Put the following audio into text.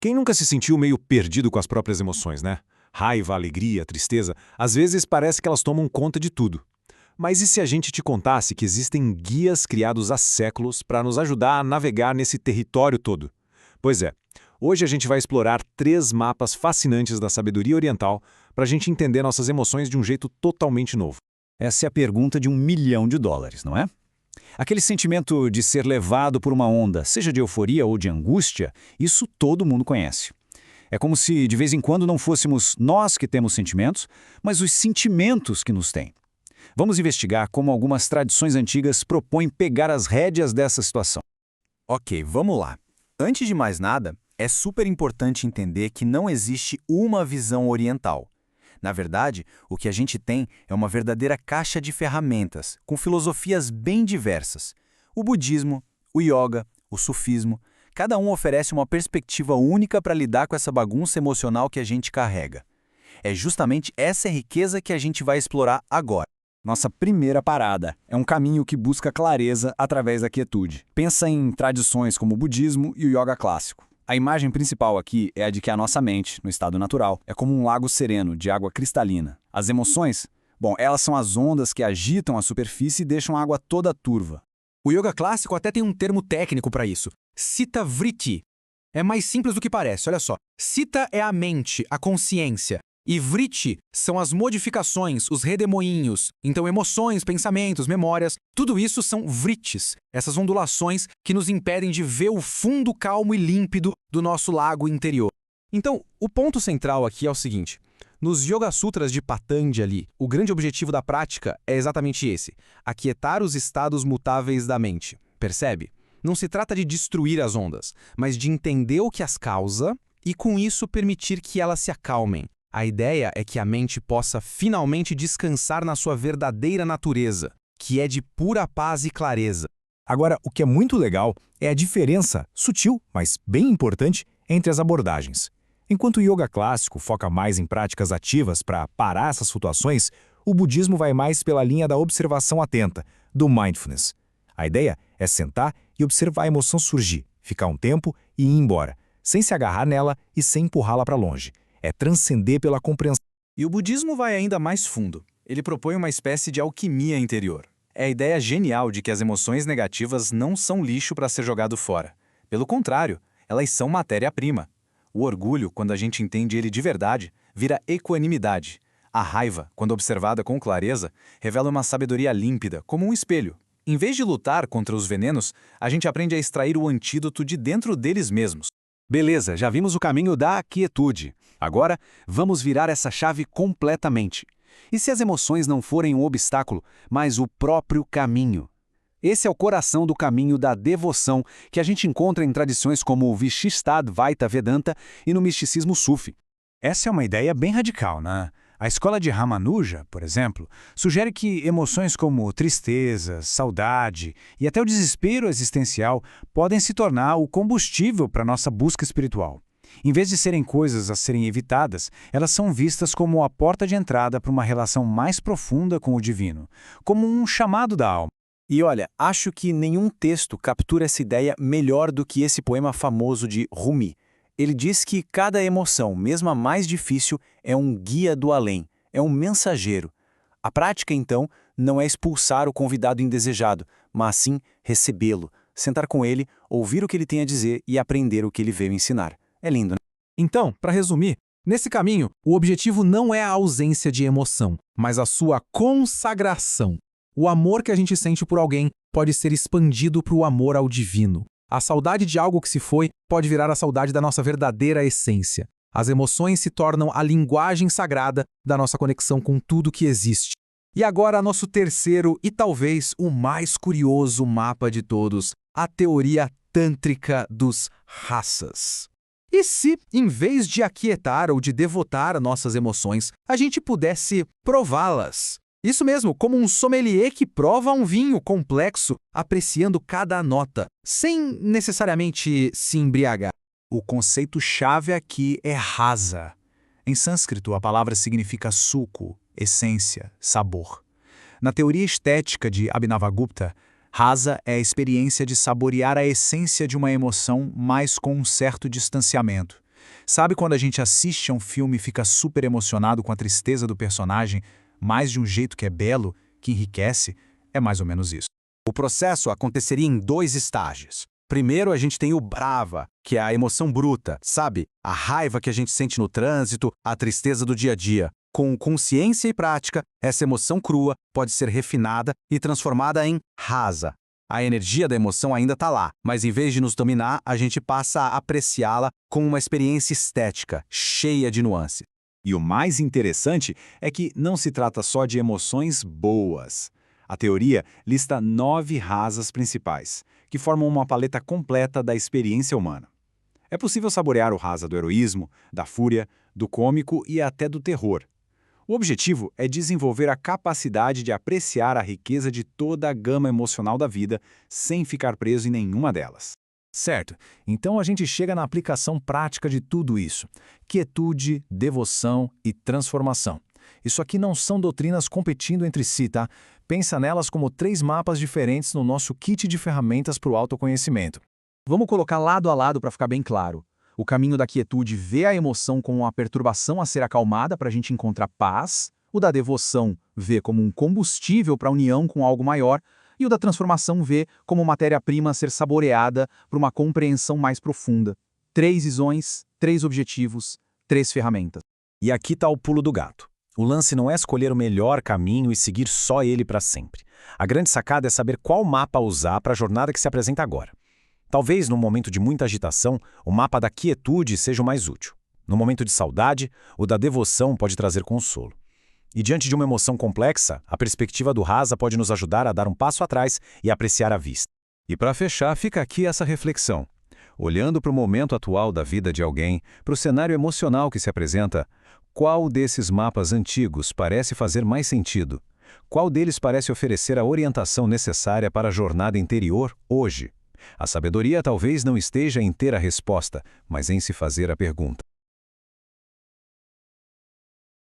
Quem nunca se sentiu meio perdido com as próprias emoções, né? Raiva, alegria, tristeza, às vezes parece que elas tomam conta de tudo. Mas e se a gente te contasse que existem guias criados há séculos para nos ajudar a navegar nesse território todo? Pois é, hoje a gente vai explorar 3 mapas fascinantes da sabedoria oriental para a gente entender nossas emoções de um jeito totalmente novo. Essa é a pergunta de $1 milhão, não é? Aquele sentimento de ser levado por uma onda, seja de euforia ou de angústia, isso todo mundo conhece. É como se de vez em quando não fôssemos nós que temos sentimentos, mas os sentimentos que nos têm. Vamos investigar como algumas tradições antigas propõem pegar as rédeas dessa situação. Ok, vamos lá. Antes de mais nada, é super importante entender que não existe uma visão oriental. Na verdade, o que a gente tem é uma verdadeira caixa de ferramentas, com filosofias bem diversas. O budismo, o yoga, o sufismo, cada um oferece uma perspectiva única para lidar com essa bagunça emocional que a gente carrega. É justamente essa riqueza que a gente vai explorar agora. Nossa primeira parada é um caminho que busca clareza através da quietude. Pensa em tradições como o budismo e o yoga clássico. A imagem principal aqui é a de que a nossa mente, no estado natural, é como um lago sereno de água cristalina. As emoções, elas são as ondas que agitam a superfície e deixam a água toda turva. O yoga clássico até tem um termo técnico para isso, Citta Vritti. É mais simples do que parece, olha só. Citta é a mente, a consciência. E Vritti são as modificações, os redemoinhos. Então emoções, pensamentos, memórias, tudo isso são vrittis, essas ondulações que nos impedem de ver o fundo calmo e límpido do nosso lago interior. Então, o ponto central aqui é o seguinte. Nos Yoga Sutras de Patanjali, o grande objetivo da prática é exatamente esse, aquietar os estados mutáveis da mente. Percebe? Não se trata de destruir as ondas, mas de entender o que as causa e, com isso, permitir que elas se acalmem. A ideia é que a mente possa finalmente descansar na sua verdadeira natureza, que é de pura paz e clareza. Agora, o que é muito legal é a diferença, sutil, mas bem importante, entre as abordagens. Enquanto o yoga clássico foca mais em práticas ativas para parar essas flutuações, o budismo vai mais pela linha da observação atenta, do mindfulness. A ideia é sentar e observar a emoção surgir, ficar um tempo e ir embora, sem se agarrar nela e sem empurrá-la para longe. É transcender pela compreensão. E o budismo vai ainda mais fundo. Ele propõe uma espécie de alquimia interior. É a ideia genial de que as emoções negativas não são lixo para ser jogado fora. Pelo contrário, elas são matéria-prima. O orgulho, quando a gente entende ele de verdade, vira equanimidade. A raiva, quando observada com clareza, revela uma sabedoria límpida, como um espelho. Em vez de lutar contra os venenos, a gente aprende a extrair o antídoto de dentro deles mesmos. Beleza, já vimos o caminho da quietude. Agora, vamos virar essa chave completamente. E se as emoções não forem um obstáculo, mas o próprio caminho? Esse é o coração do caminho da devoção que a gente encontra em tradições como o Vishishtadvaita Vedanta e no misticismo sufi. Essa é uma ideia bem radical, né? A escola de Ramanuja, por exemplo, sugere que emoções como tristeza, saudade e até o desespero existencial podem se tornar o combustível para nossa busca espiritual. Em vez de serem coisas a serem evitadas, elas são vistas como a porta de entrada para uma relação mais profunda com o divino, como um chamado da alma. E olha, acho que nenhum texto captura essa ideia melhor do que esse poema famoso de Rumi. Ele diz que cada emoção, mesmo a mais difícil, é um guia do além, é um mensageiro. A prática, então, não é expulsar o convidado indesejado, mas sim recebê-lo, sentar com ele, ouvir o que ele tem a dizer e aprender o que ele veio ensinar. É lindo, né? Então, para resumir, nesse caminho, o objetivo não é a ausência de emoção, mas a sua consagração. O amor que a gente sente por alguém pode ser expandido para o amor ao divino. A saudade de algo que se foi pode virar a saudade da nossa verdadeira essência. As emoções se tornam a linguagem sagrada da nossa conexão com tudo que existe. E agora, nosso terceiro e talvez o mais curioso mapa de todos, a teoria tântrica dos rasas. E se, em vez de aquietar ou de devotar nossas emoções, a gente pudesse prová-las? Isso mesmo, como um sommelier que prova um vinho complexo, apreciando cada nota, sem necessariamente se embriagar. O conceito-chave aqui é rasa. Em sânscrito, a palavra significa suco, essência, sabor. Na teoria estética de Abhinavagupta, rasa é a experiência de saborear a essência de uma emoção, mas com um certo distanciamento. Sabe quando a gente assiste a um filme e fica super emocionado com a tristeza do personagem, mas de um jeito que é belo, que enriquece? É mais ou menos isso. O processo aconteceria em 2 estágios. Primeiro, a gente tem o brava, que é a emoção bruta, sabe? A raiva que a gente sente no trânsito, a tristeza do dia a dia. Com consciência e prática, essa emoção crua pode ser refinada e transformada em rasa. A energia da emoção ainda está lá, mas em vez de nos dominar, a gente passa a apreciá-la como uma experiência estética, cheia de nuances. E o mais interessante é que não se trata só de emoções boas. A teoria lista 9 rasas principais, que formam uma paleta completa da experiência humana. É possível saborear o rasa do heroísmo, da fúria, do cômico e até do terror. O objetivo é desenvolver a capacidade de apreciar a riqueza de toda a gama emocional da vida sem ficar preso em nenhuma delas. Certo, então a gente chega na aplicação prática de tudo isso. Quietude, devoção e transformação. Isso aqui não são doutrinas competindo entre si, tá? Pensa nelas como 3 mapas diferentes no nosso kit de ferramentas para o autoconhecimento. Vamos colocar lado a lado para ficar bem claro. O caminho da quietude vê a emoção como uma perturbação a ser acalmada para a gente encontrar paz. O da devoção vê como um combustível para a união com algo maior. E o da transformação vê como matéria-prima a ser saboreada para uma compreensão mais profunda. 3 visões, 3 objetivos, 3 ferramentas. E aqui está o pulo do gato. O lance não é escolher o melhor caminho e seguir só ele para sempre. A grande sacada é saber qual mapa usar para a jornada que se apresenta agora. Talvez, num momento de muita agitação, o mapa da quietude seja o mais útil. No momento de saudade, o da devoção pode trazer consolo. E diante de uma emoção complexa, a perspectiva do rasa pode nos ajudar a dar um passo atrás e apreciar a vista. E para fechar, fica aqui essa reflexão. Olhando para o momento atual da vida de alguém, para o cenário emocional que se apresenta, qual desses mapas antigos parece fazer mais sentido? Qual deles parece oferecer a orientação necessária para a jornada interior hoje? A sabedoria talvez não esteja em ter a resposta, mas em se fazer a pergunta.